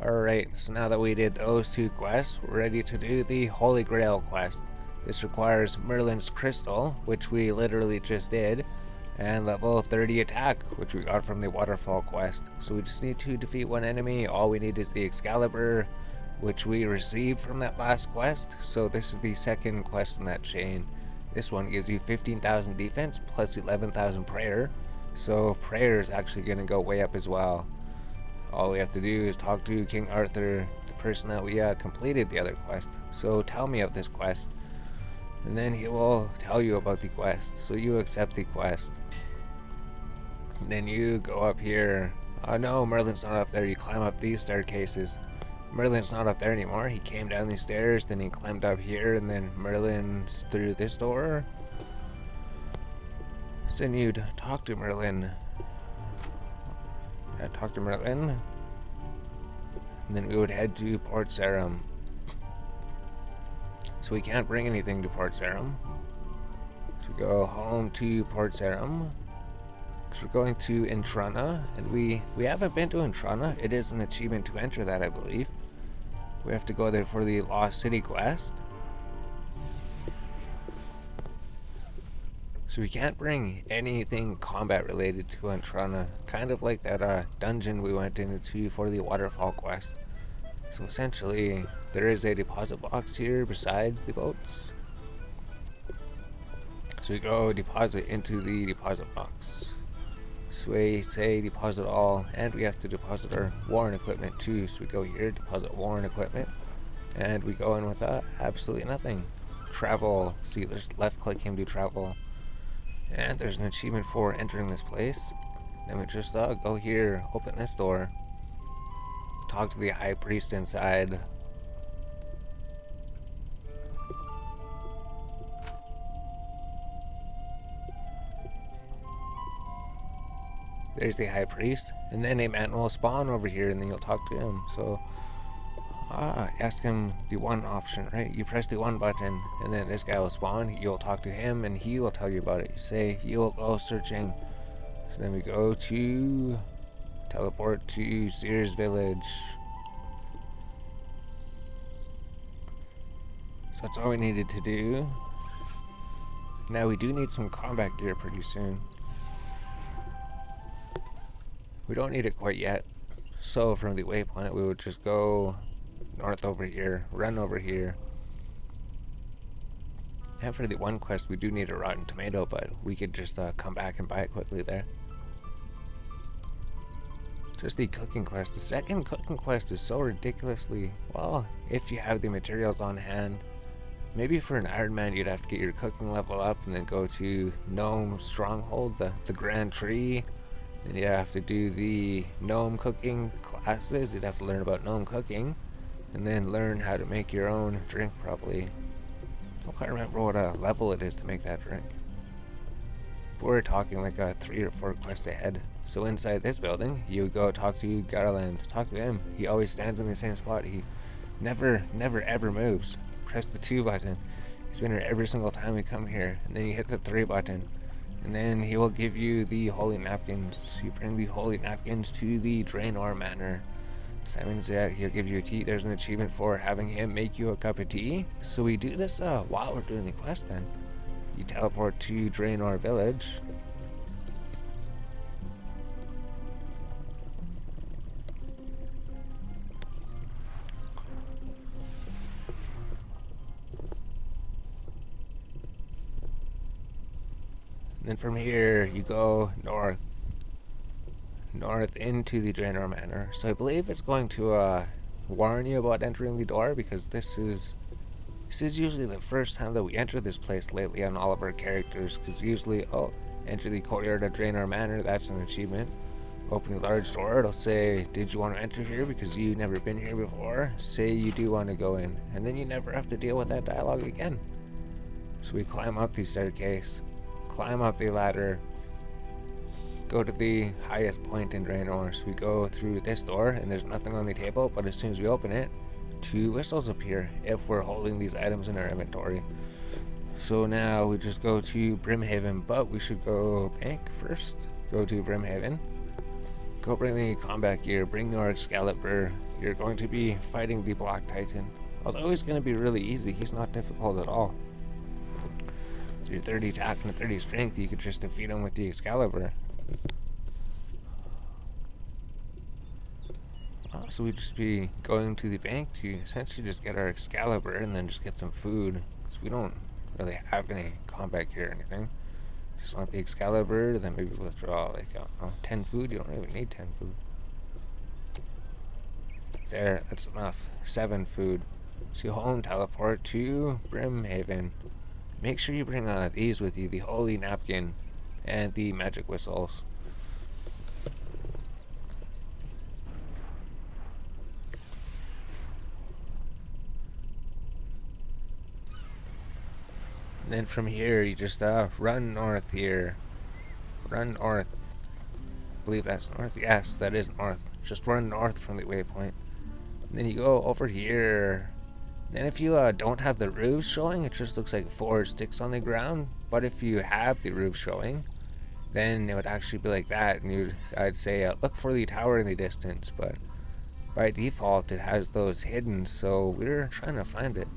Alright, so now that we did those two quests, we're ready to do the Holy Grail quest. This requires Merlin's Crystal, which we literally just did, and level 30 attack, which we got from the Waterfall quest. So we just need to defeat one enemy. All we need is the Excalibur, which we received from that last quest. So this is the second quest in that chain. This one gives you 15,000 defense plus 11,000 prayer. So prayer is actually going to go way up as well. All we have to do is talk to King Arthur, the person that we completed the other quest. So tell me of this quest. And then he will tell you about the quest. So you accept the quest. And then you go up here. Oh no, Merlin's not up there. You climb up these staircases. Merlin's not up there anymore. He came down these stairs, then he climbed up here, and then Merlin's through this door. So then you'd talk to Merlin. Talk to Merlin, and then we would head to Port Sarum. So we can't bring anything to Port Sarum, so we go home to Port Sarum, because we're going to Intrana, and we haven't been to Intrana. It is an achievement to enter that, I believe. We have to go there for the Lost City quest. So we can't bring anything combat related to Intrana, kind of like that dungeon we went into for the Waterfall quest. So essentially, there is a deposit box here besides the boats. So we go deposit into the deposit box. So we say deposit all, and we have to deposit our worn equipment too. So we go here, deposit worn equipment, and we go in with absolutely nothing. Travel, see there's left click him to travel. And there's an achievement for entering this place. Then we just go here, open this door, talk to the high priest inside. There's the high priest, and then a man will spawn over here, and then you'll talk to him. So ask him the one option, right? You press the one button, and then this guy will spawn. You'll talk to him, and he will tell you about it. You say, you'll go searching. So then we go to teleport to Sears Village. So that's all we needed to do. Now we do need some combat gear pretty soon. We don't need it quite yet. So from the waypoint, we would just go north over here, run over here. And for the one quest, we do need a rotten tomato, but we could just come back and buy it quickly there. Just the cooking quest. The second cooking quest is so ridiculously, well, if you have the materials on hand. Maybe for an Iron Man, you'd have to get your cooking level up and then go to Gnome Stronghold, the Grand Tree. Then you'd have to do the gnome cooking classes. You'd have to learn about gnome cooking, and then learn how to make your own drink properly. I can't remember what level it is to make that drink. But we're talking like 3 or 4 quests ahead. So inside this building, you would go talk to Garland. Talk to him. He always stands in the same spot. He never ever moves. Press the 2 button. He's been here every single time we come here. And then you hit the 3 button. And then he will give you the holy napkins. You bring the holy napkins to the Draenor Manor. So that means that he'll give you a tea. There's an achievement for having him make you a cup of tea. So we do this while we're doing the quest then. You teleport to Draenor Village. And then from here, you go north into the Draenor Manor. So I believe it's going to warn you about entering the door, because this is usually the first time that we enter this place lately on all of our characters, because usually, enter the courtyard of Draenor Manor, that's an achievement. Open a large door, it'll say, did you want to enter here because you've never been here before? Say you do want to go in, and then you never have to deal with that dialogue again. So we climb up the staircase, climb up the ladder, go to the highest point in Draenor. So we go through this door, and there's nothing on the table, but as soon as we open it, 2 whistles appear if we're holding these items in our inventory. So now we just go to Brimhaven, but we should go bank first. Go to Brimhaven. Go bring the combat gear, bring your Excalibur, you're going to be fighting the Black Titan. Although he's going to be really easy, he's not difficult at all. With your 30 attack and 30 strength, you could just defeat him with the Excalibur. So we'd just be going to the bank to essentially just get our Excalibur and then just get some food. Because we don't really have any combat gear or anything. Just want the Excalibur, then maybe withdraw like, I don't know, 10 food. You don't even need 10 food. There, that's enough. 7 food. So you home teleport to Brimhaven. Make sure you bring these with you, the Holy Napkin and the Magic Whistles. And then from here, you just run north here. Run north. I believe that's north. Yes, that is north. Just run north from the waypoint. And then you go over here. Then if you don't have the roofs showing, it just looks like 4 sticks on the ground. But if you have the roof showing, then it would actually be like that. And I'd say look for the tower in the distance. But by default, it has those hidden. So we're trying to find it.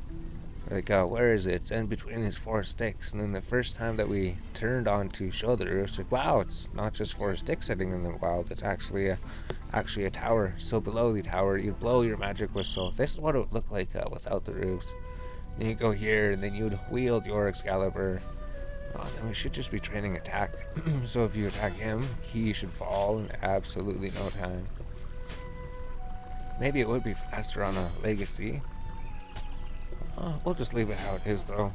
Like, where is it? It's in between these 4 sticks. And then the first time that we turned on to show the roofs, like, wow, it's not just 4 sticks sitting in the wild. It's actually a tower. So below the tower, you blow your magic whistle. This is what it would look like without the roofs. Then you go here, and then you'd wield your Excalibur. Then we should just be training attack. So if you attack him, he should fall in absolutely no time. Maybe it would be faster on a Legacy. We'll just leave it how it is, though.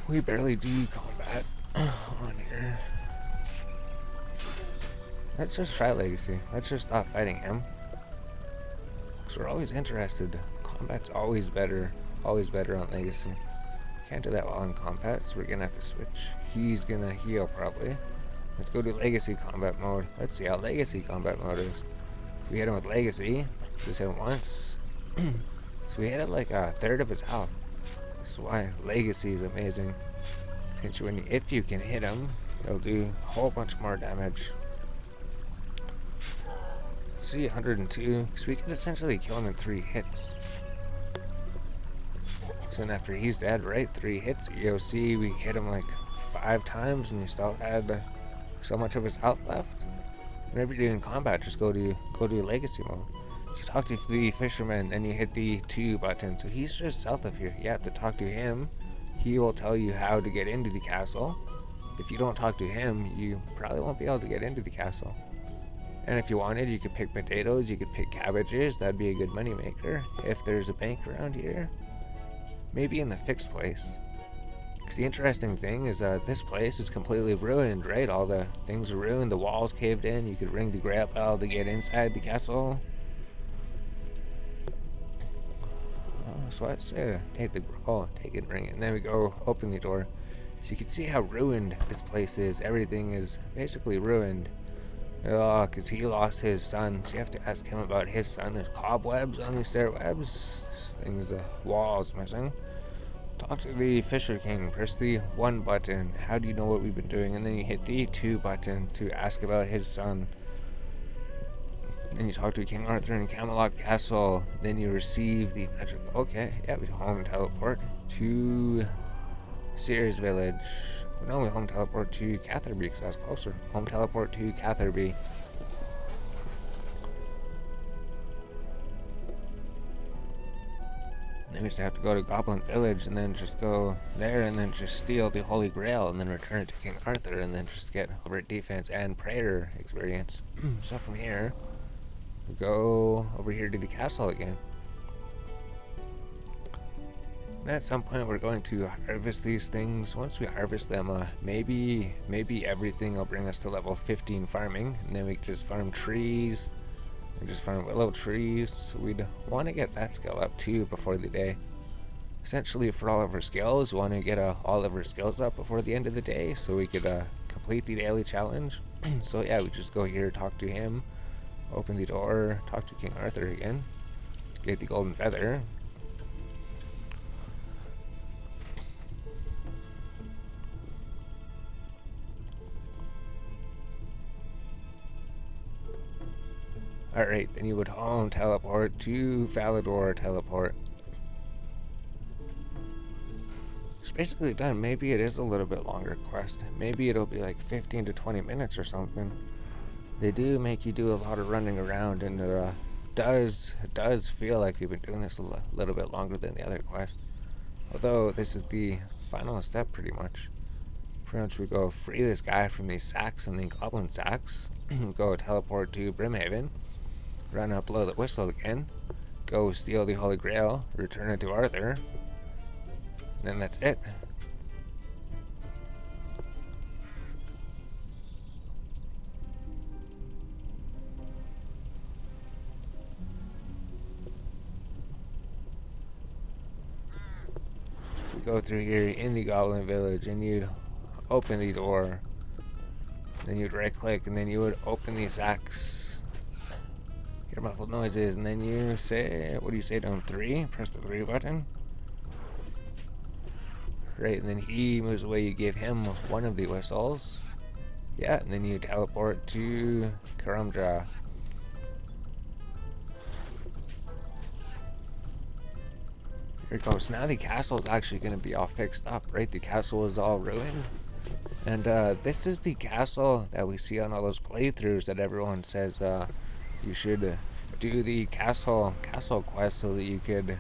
We barely do combat on here. Let's just try Legacy. Let's just stop fighting him. Because we're always interested. Combat's always better. Always better on Legacy. Can't do that well in combat, so we're going to have to switch. He's going to heal, probably. Let's go to Legacy combat mode. Let's see how Legacy combat mode is. If we hit him with Legacy, just hit him once. So we hit it like a third of his health. This is why Legacy is amazing. Since if you can hit him, it'll do a whole bunch more damage. See, 102. So we can essentially kill him in 3 hits. So then after he's dead, right? 3 hits. EOC, we hit him like 5 times and he still had so much of his health left. Whenever you're doing combat, just go to Legacy mode. So talk to the fisherman and you hit the 2 button. So he's just south of here. You have to talk to him. He will tell you how to get into the castle. If you don't talk to him, you probably won't be able to get into the castle. And if you wanted, you could pick potatoes, you could pick cabbages. That'd be a good money maker. If there's a bank around here, maybe in the fixed place. Because the interesting thing is this place is completely ruined, right? All the things are ruined, the walls caved in. You could ring the Grail bell to get inside the castle. So I'd say take it, ring it, and then we go open the door. So you can see how ruined this place is. Everything is basically ruined. Because he lost his son, so you have to ask him about his son. There's cobwebs on these stairwebs. Things, the wall's missing. Talk to the Fisher King. Press the 1 button. How do you know what we've been doing? And then you hit the 2 button to ask about his son. Then you talk to King Arthur in Camelot Castle. Then you receive the magic. Okay, yeah, we home teleport to Sears Village. No, we home teleport to Catherby because that's closer. Home teleport to Catherby. Then we just have to go to Goblin Village and then just go there and then just steal the Holy Grail and then return it to King Arthur and then just get over defense and prayer experience. So from here, we go over here to the castle again. Then at some point we're going to harvest these things. Once we harvest them, maybe everything will bring us to level 15 farming, and then we can just farm trees and just farm willow trees. So we'd want to get that skill up too before the day. Essentially, for all of our skills, we want to get all of our skills up before the end of the day, so we could complete the daily challenge. So yeah, we just go here, talk to him, open the door, talk to King Arthur again, get the golden feather. Alright, then you would home teleport to Falador teleport. It's basically done. Maybe it is a little bit longer quest. Maybe it'll be like 15 to 20 minutes or something. They do make you do a lot of running around, and it does feel like you've been doing this a little bit longer than the other quest. Although this is the final step pretty much. Pretty much we go free this guy from these sacks and the goblin sacks. We go teleport to Brimhaven. Run up, blow the whistle again. Go steal the Holy Grail. Return it to Arthur. Then that's it. So we go through here in the Goblin Village, and you'd open the door. Then you'd right click, and then you would open the sacks. Hear muffled noises, and then you say, what do you say down 3? Press the 3 button. Right, and then he moves away, you give him one of the whistles. Yeah, and then you teleport to Karamja. Here it goes. Now the castle is actually going to be all fixed up, right? The castle is all ruined. And this is the castle that we see on all those playthroughs that everyone says you should do the castle quest so that you could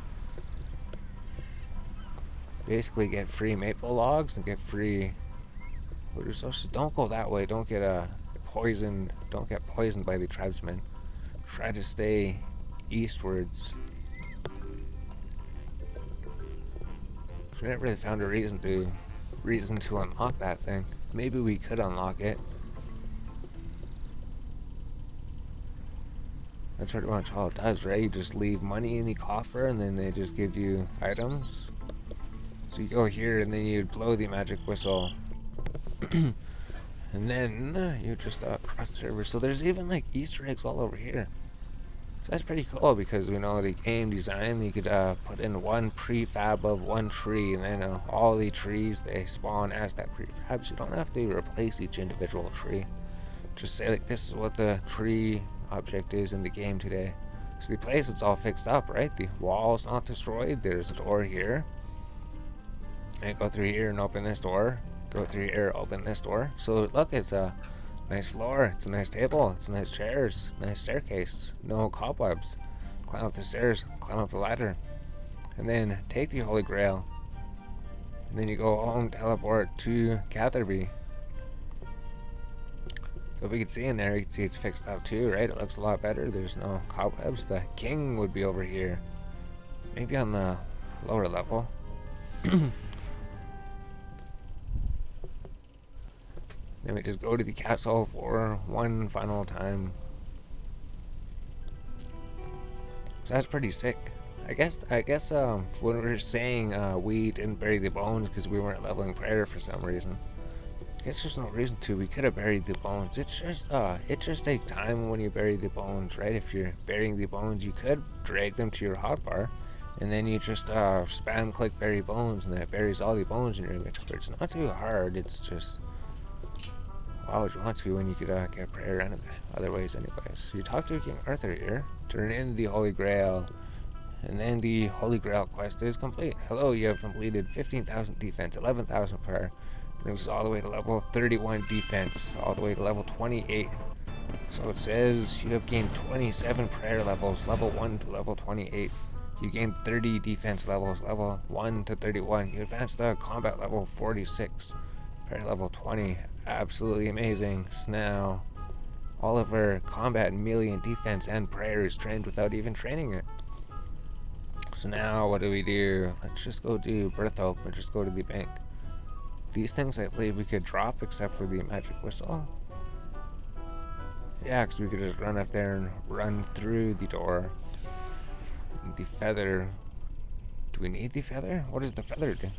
basically get free maple logs and get free wood resources. Don't go that way. Don't get poisoned. Don't get poisoned by the tribesmen. Try to stay eastwards. So we never really found a reason to unlock that thing. Maybe we could unlock it. That's pretty much all it does, right? You just leave money in the coffer and then they just give you items. So you go here and then you blow the magic whistle. And then you just cross the river. So there's even like Easter eggs all over here. So that's pretty cool because we know the game design, you could put in one prefab of one tree, and then all the trees, they spawn as that prefab. So you don't have to replace each individual tree. Just say like, this is what the tree object is in the game today. So the place, it's all fixed up, right? The wall's not destroyed. There's a door here. And go through here and open this door. Go through here, open this door. So look, it's a nice floor. It's a nice table. It's nice chairs. Nice staircase. No cobwebs. Climb up the stairs. Climb up the ladder. And then take the Holy Grail. And then you go home, teleport to Catherby. So if we could see in there, you can see it's fixed up too, right? It looks a lot better. There's no cobwebs. The king would be over here. Maybe on the lower level. Then we just go to the castle for one final time. So that's pretty sick. I guess when we were saying we didn't bury the bones because we weren't leveling prayer for some reason. I guess there's no reason to. We could have buried the bones. It just takes time when you bury the bones, right? If you're burying the bones, you could drag them to your hotbar, and then you just spam click bury bones, and that buries all the bones in your inventory. It's not too hard. It's just, why would you want to when you could get prayer other ways anyways? So you talk to King Arthur here, turn in the Holy Grail, and then the Holy Grail quest is complete. Hello, you have completed 15,000 defense, 11,000 prayer. Brings us all the way to level 31 defense, all the way to level 28. So it says you have gained 27 prayer levels, level 1 to level 28. You gained 30 defense levels, level 1 to 31. You advanced to combat level 46, prayer level 20. Absolutely amazing. So now, all of our combat, melee, and defense and prayer is trained without even training it. So now, what do we do? Let's just go do Birth Hope and just go to the bank. These things I believe we could drop except for the magic whistle. Yeah, because we could just run up there and run through the door. And the feather. Do we need the feather? What does the feather do?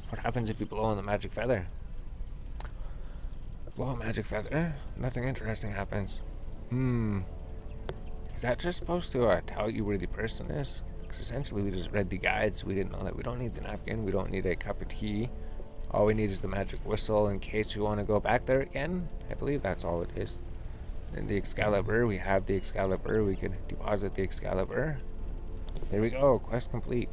What happens if you blow on the magic feather? Blow a magic feather? Nothing interesting happens. Is that just supposed to tell you where the person is? Because essentially we just read the guide, so we didn't know that. We don't need the napkin. We don't need a cup of tea. All we need is the magic whistle in case we want to go back there again. I believe that's all it is. And the Excalibur, we have the Excalibur. We can deposit the Excalibur. There we go, quest complete.